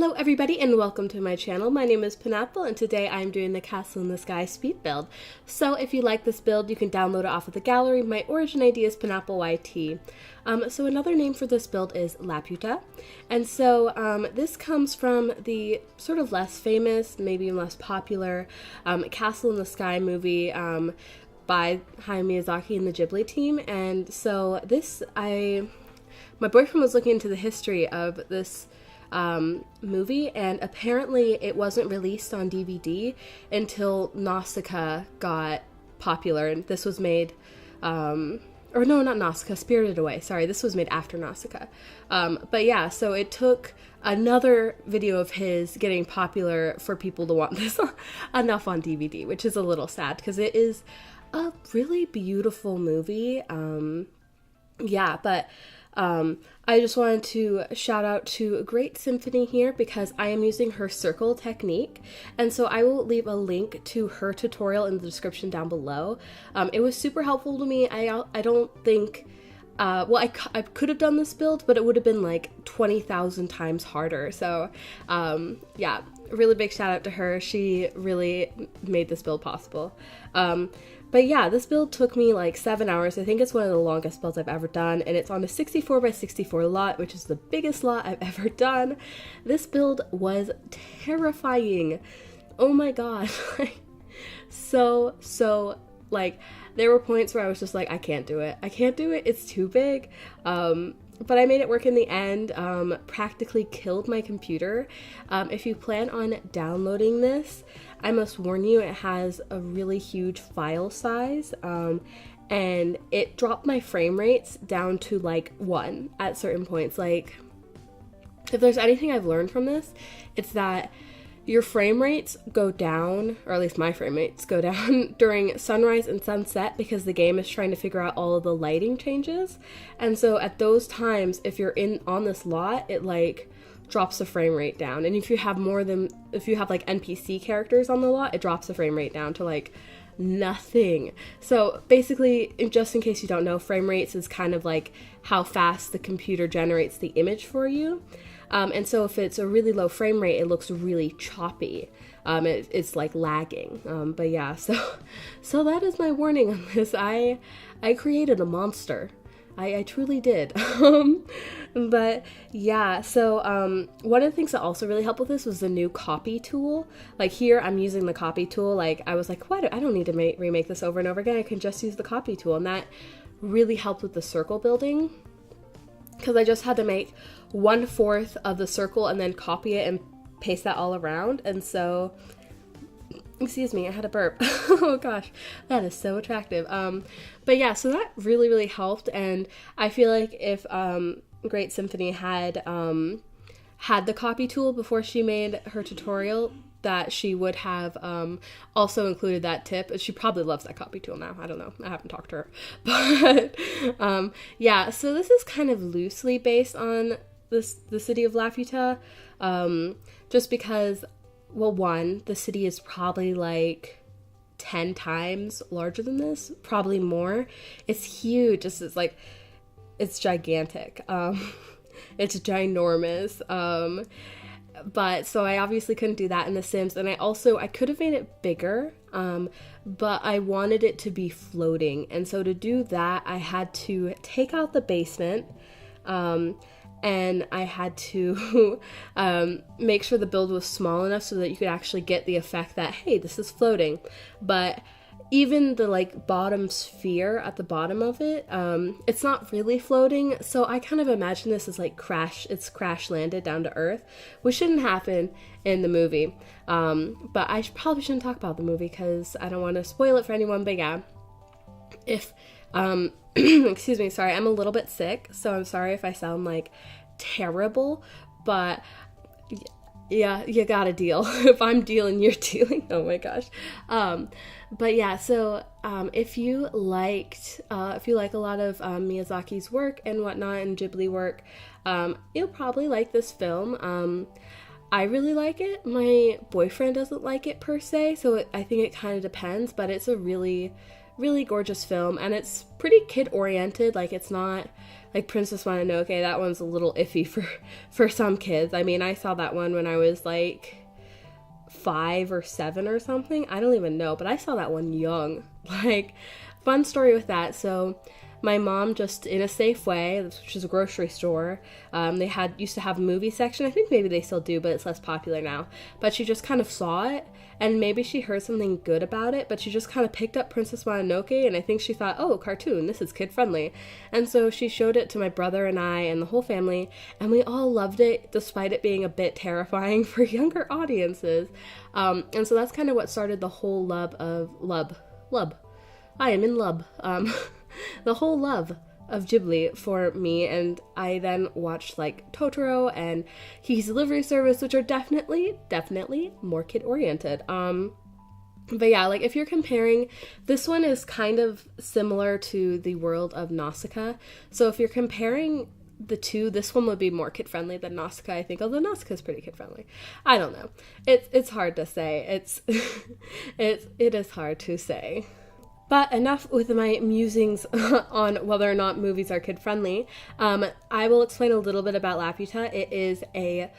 Hello everybody and welcome to my channel. My name is Penapple and today I'm doing the Castle in the Sky speed build. So if you like this build, you can download it off of the gallery. My origin ID is penappleYT. So another name for this build is Laputa. And so this comes from the sort of less famous, maybe less popular Castle in the Sky movie by Hayao Miyazaki and the Ghibli team. And so my boyfriend was looking into the history of this movie, and apparently it wasn't released on DVD until Nausicaa got popular, and this was made, or no, not Nausicaa, Spirited Away, sorry, this was made after Nausicaa. But yeah, so it took another video of his getting popular for people to want this enough on DVD, which is a little sad, because it is a really beautiful movie. I just wanted to shout out to Great Symphony here because I am using her circle technique, and so I will leave a link to her tutorial in the description down below. It was super helpful to me. I don't think, I could have done this build, but it would have been like 20,000 times harder. So yeah, really big shout out to her. She really made this build possible. But yeah, this build took me like 7 hours. I think it's one of the longest builds I've ever done, and it's on a 64 by 64 lot, which is the biggest lot I've ever done. This build was terrifying. Oh my god. Like, there were points where I was just like, I can't do it. I can't do it. It's too big. But I made it work in the end. Practically killed my computer. If you plan on downloading this, I must warn you, it has a really huge file size, and it dropped my frame rates down to like 1 at certain points. Like, if there's anything I've learned from this, it's that your frame rates go down, or at least my frame rates go down during sunrise and sunset because the game is trying to figure out all of the lighting changes. And so at those times, if you're on this lot, it like drops the frame rate down. And if you have like NPC characters on the lot, it drops the frame rate down to like nothing. So basically, just in case you don't know, frame rates is kind of like how fast the computer generates the image for you. And so if it's a really low frame rate, it looks really choppy. It's like lagging. But yeah, so that is my warning on this. I created a monster. I truly did. But yeah, so one of the things that also really helped with this was the new copy tool. Like here, I'm using the copy tool. Like I was like, I don't need to remake this over and over again. I can just use the copy tool. And that really helped with the circle building, because I just had to make 1/4 of the circle and then copy it and paste that all around. And so, excuse me, I had a burp. Oh gosh, that is so attractive. But yeah, so that really, really helped. And I feel like if Great Symphony had the copy tool before she made her tutorial, that she would have also included that tip. She probably loves that copy tool now. I don't know. I haven't talked to her. But yeah, so this is kind of loosely based on the city of Laputa, just because, well, one, the city is probably like 10 times larger than this, probably more. It's huge. It's gigantic. It's ginormous. But so I obviously couldn't do that in The Sims, and I could have made it bigger, but I wanted it to be floating, and so to do that I had to take out the basement, and I had to make sure the build was small enough so that you could actually get the effect that, hey, this is floating. But even the like bottom sphere at the bottom of it, it's not really floating, so I kind of imagine this as like it's crash landed down to earth, which shouldn't happen in the movie. But I probably shouldn't talk about the movie because I don't want to spoil it for anyone. But yeah, if excuse me, sorry, I'm a little bit sick, so I'm sorry if I sound like terrible, but yeah, you gotta deal. If I'm dealing, you're dealing. Oh my gosh. But yeah, so if you like a lot of Miyazaki's work and whatnot, and Ghibli work, you'll probably like this film. I really like it. My boyfriend doesn't like it per se, so I think it kind of depends, but it's a really, really gorgeous film, and it's pretty kid oriented. Like, it's not like Princess Mononoke, that one's a little iffy for some kids. I mean, I saw that one when I was like 5 or 7 or something. I don't even know, but I saw that one young. Like, fun story with that. So my mom, just in a Safeway, which is a grocery store, they used to have a movie section. I think maybe they still do, but it's less popular now. But she just kind of saw it, and maybe she heard something good about it, but she just kind of picked up Princess Mononoke, and I think she thought, oh, cartoon, this is kid-friendly. And so she showed it to my brother and I and the whole family, and we all loved it, despite it being a bit terrifying for younger audiences. And so that's kind of what started the whole love. I am in love. The whole love of Ghibli for me, and I then watched like Totoro and Kiki's Delivery Service, which are definitely more kid-oriented. But yeah, like if you're comparing, this one is kind of similar to the world of Nausicaa. So if you're comparing the two, this one would be more kid-friendly than Nausicaa, I think, although Nausicaa is pretty kid-friendly. I don't know. It's hard to say. It is hard to say. But enough with my musings on whether or not movies are kid-friendly. I will explain a little bit about Laputa. It is a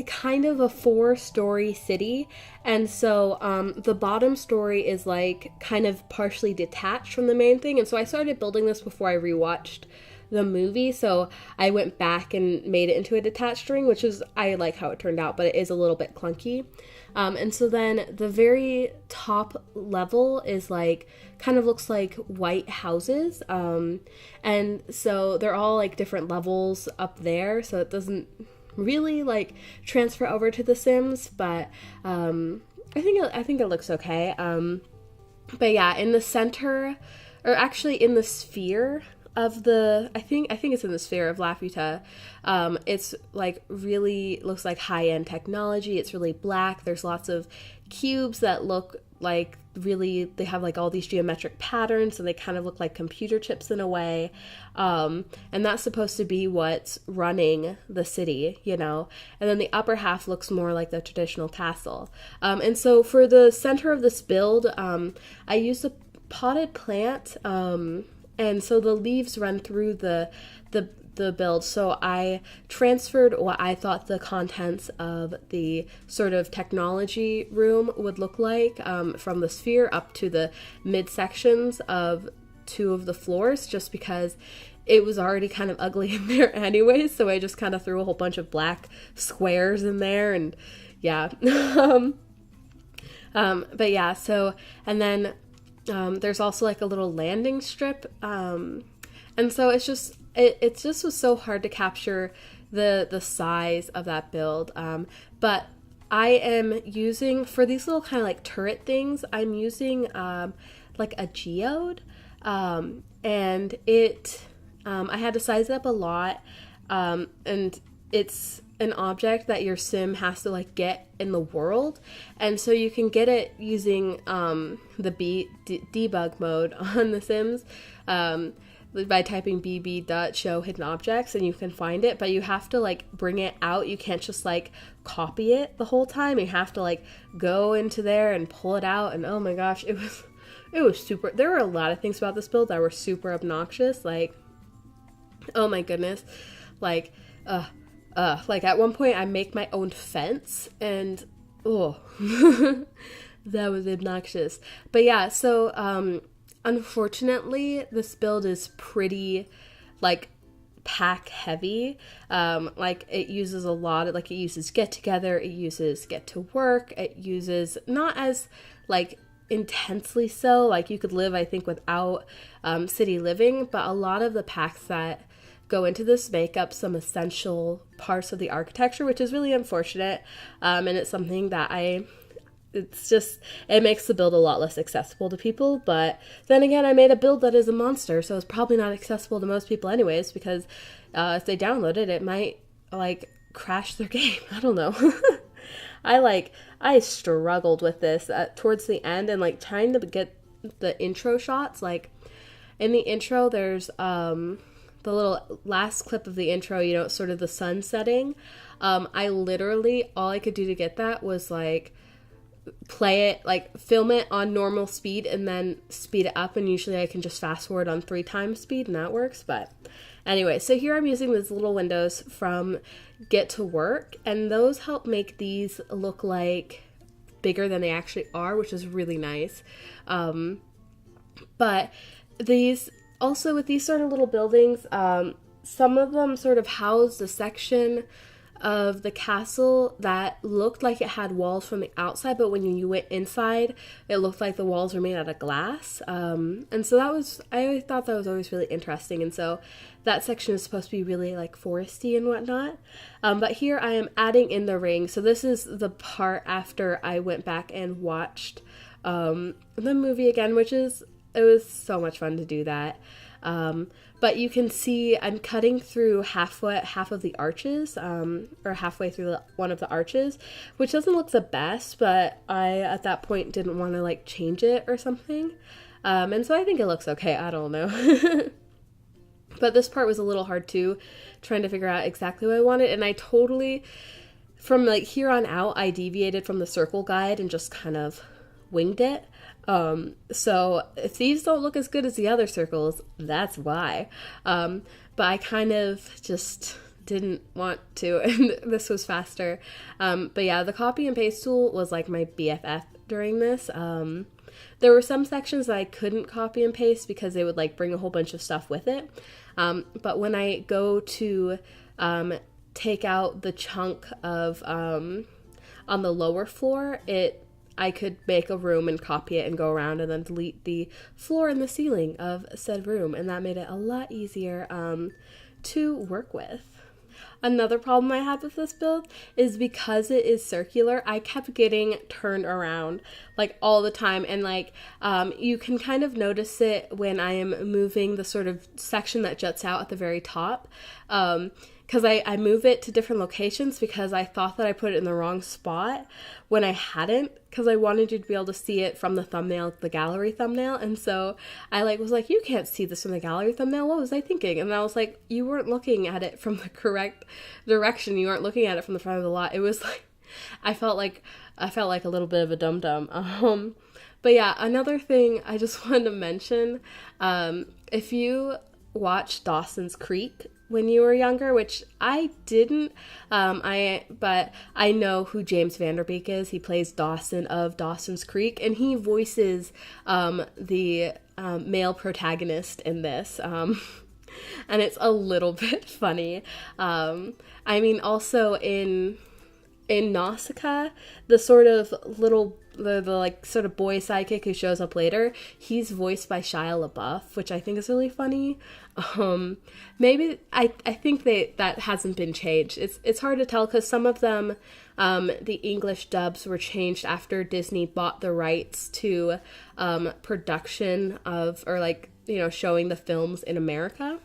kind of a 4-story city, and so the bottom story is like kind of partially detached from the main thing, and so I started building this before I rewatched the movie, so I went back and made it into a detached ring, which is, I like how it turned out, but it is a little bit clunky. And so then the very top level is like, kind of looks like white houses, and so they're all like different levels up there, so it doesn't really like transfer over to The Sims, but I think it looks okay. But yeah, in the center, or actually in the sphere of the, I think it's in the sphere of Laputa, it's like really looks like high-end technology. It's really black. There's lots of cubes that look like really, they have like all these geometric patterns, and they kind of look like computer chips in a way, and that's supposed to be what's running the city, you know. And then the upper half looks more like the traditional castle, and so for the center of this build, I used a potted plant, and so the leaves run through the build. So I transferred what I thought the contents of the sort of technology room would look like, from the sphere up to the midsections of 2 of the floors, just because it was already kind of ugly in there anyway. So I just kind of threw a whole bunch of black squares in there, and yeah. But yeah, so, and then there's also like a little landing strip, and so it just was so hard to capture the size of that build, but I am using, for these little kind of like turret things, I'm using like a geode, and it I had to size it up a lot, and it's an object that your sim has to like get in the world, and so you can get it using the debug mode on The Sims, by typing bb.show hidden objects, and you can find it, but you have to like bring it out. You can't just like copy it the whole time. You have to like go into there and pull it out, and oh my gosh, it was super. There were a lot of things about this build that were super obnoxious, like, oh my goodness, like at one point I make my own fence, and oh that was obnoxious. But yeah, so unfortunately this build is pretty like pack heavy. Like it uses a lot of, like, it uses get together, it uses get to work, it uses, not as like intensely so, like you could live I think without city living, but a lot of the packs that go into this make up some essential parts of the architecture, which is really unfortunate, and it's something that it makes the build a lot less accessible to people. But then again, I made a build that is a monster, so it's probably not accessible to most people anyways, because if they download it, it might like crash their game. I don't know. I struggled with this towards the end, and like trying to get the intro shots. Like in the intro, there's the little last clip of the intro, you know, sort of the sun setting. I literally, all I could do to get that was like play it, like film it on normal speed and then speed it up, and usually I can just fast forward on 3 times speed and that works. But Anyway, so here I'm using these little windows from Get to Work, and those help make these look like bigger than they actually are, which is really nice. But these, also with these sort of little buildings, some of them sort of housed a section of the castle that looked like it had walls from the outside, but when you went inside, it looked like the walls were made out of glass. And so I always thought that was always really interesting. And so that section is supposed to be really like foresty and whatnot. But here I am adding in the ring. So this is the part after I went back and watched the movie again, it was so much fun to do that. But you can see I'm cutting through half of the arches, or halfway through one of the arches, which doesn't look the best, but I, at that point, didn't want to, like, change it or something. And so I think it looks okay. I don't know. But this part was a little hard, too, trying to figure out exactly what I wanted. And I totally, from, like, here on out, I deviated from the circle guide and just kind of winged it. So if these don't look as good as the other circles, that's why. But I kind of just didn't want to, and this was faster. But yeah, the copy and paste tool was like my BFF during this. There were some sections that I couldn't copy and paste because they would like bring a whole bunch of stuff with it. But when I go to take out the chunk of on the lower floor, I could make a room and copy it and go around and then delete the floor and the ceiling of said room. And that made it a lot easier to work with. Another problem I had with this build is because it is circular, I kept getting turned around like all the time. And like you can kind of notice it when I am moving the sort of section that juts out at the very top. Because I move it to different locations because I thought that I put it in the wrong spot when I hadn't, because I wanted you to be able to see it from the thumbnail, the gallery thumbnail. And so I was like, you can't see this from the gallery thumbnail. What was I thinking? And I was like, you weren't looking at it from the correct direction. You weren't looking at it from the front of the lot. It was like, I felt like a little bit of a dum-dum. But yeah, another thing I just wanted to mention, if you watch Dawson's Creek when you were younger, which I didn't, but I know who James Vanderbeek is. He plays Dawson of Dawson's Creek, and he voices the male protagonist in this, and it's a little bit funny. I mean, also in Nausicaa, the sort of little the like sort of boy sidekick who shows up later, he's voiced by Shia LaBeouf, which I think is really funny. Maybe I think that hasn't been changed. It's hard to tell because some of them, the English dubs were changed after Disney bought the rights to production of, or like, you know, showing the films in America.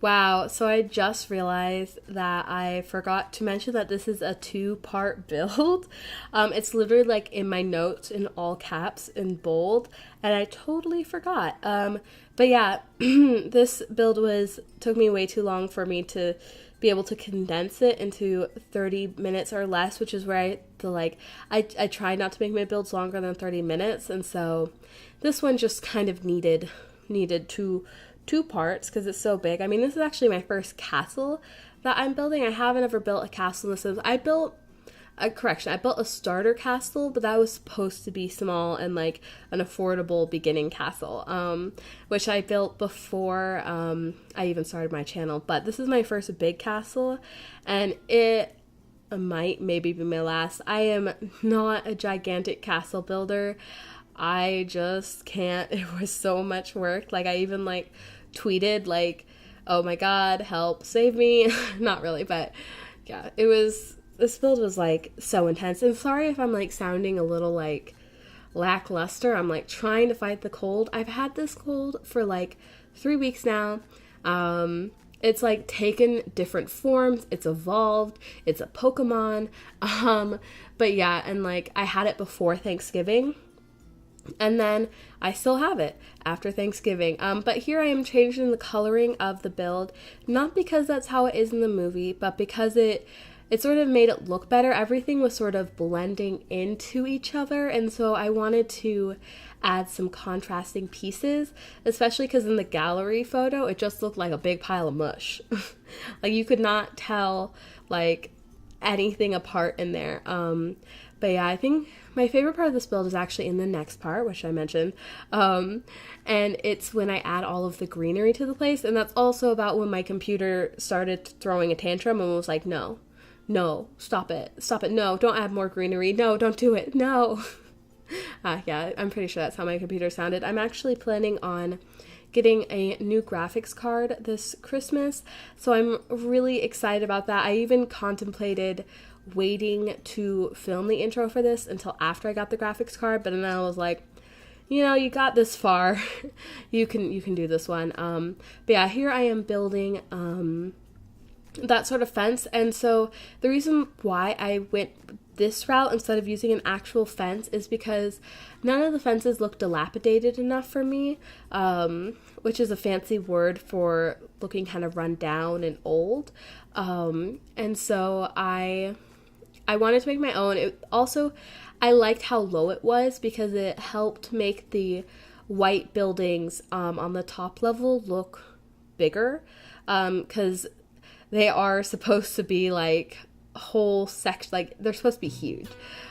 Wow, so I just realized that I forgot to mention that this is a 2-part build. It's literally like in my notes in all caps in bold, and I totally forgot. But yeah, this build took me way too long for me to be able to condense it into 30 minutes or less, which is where I try not to make my builds longer than 30 minutes, and so this one just kind of needed two parts because it's so big. I mean, this is actually my first castle that I'm building. I haven't ever built a castle in the Sims. I built a starter castle, but that was supposed to be small and like an affordable beginning castle, which I built before I even started my channel. But this is my first big castle, and it might maybe be my last. I am not a gigantic castle builder. I just can't. It was so much work. Like, I even like tweeted like, oh my god, help, save me. Not really, but yeah, this build was like so intense. And sorry if I'm like sounding a little like lackluster. I'm like trying to fight the cold. I've had this cold for like 3 weeks now. It's like taken different forms. It's evolved. It's a Pokemon. But yeah, and like I had it before Thanksgiving, and then I still have it after Thanksgiving. But here I am changing the coloring of the build, not because that's how it is in the movie, but because it it sort of made it look better. Everything was sort of blending into each other, and so I wanted to add some contrasting pieces, especially because in the gallery photo it just looked like a big pile of mush. Like you could not tell like anything apart in there. But yeah, I think my favorite part of this build is actually in the next part, which I mentioned, and it's when I add all of the greenery to the place. And that's also about when my computer started throwing a tantrum and was like, no, stop it, no, don't add more greenery, no, don't do it, no. Yeah, I'm pretty sure that's how my computer sounded. I'm actually planning on getting a new graphics card this Christmas, so I'm really excited about that. I even contemplated waiting to film the intro for this until after I got the graphics card, but then I was like, you know, you got this far, you can do this one. But yeah, here I am building that sort of fence, and so the reason why I went this route instead of using an actual fence is because none of the fences look dilapidated enough for me, which is a fancy word for looking kind of run down and old. And so I wanted to make my own. It also, I liked how low it was because it helped make the white buildings on the top level look bigger, because they are supposed to be like whole section, like they're supposed to be huge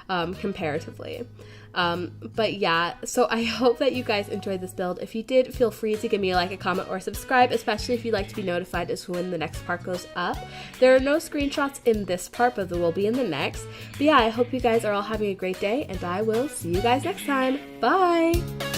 comparatively. But yeah, so I hope that you guys enjoyed this build. If you did, feel free to give me a like, a comment, or subscribe, especially if you'd like to be notified as to when the next part goes up. There are no screenshots in this part, but there will be in the next. But yeah, I hope you guys are all having a great day, and I will see you guys next time. Bye!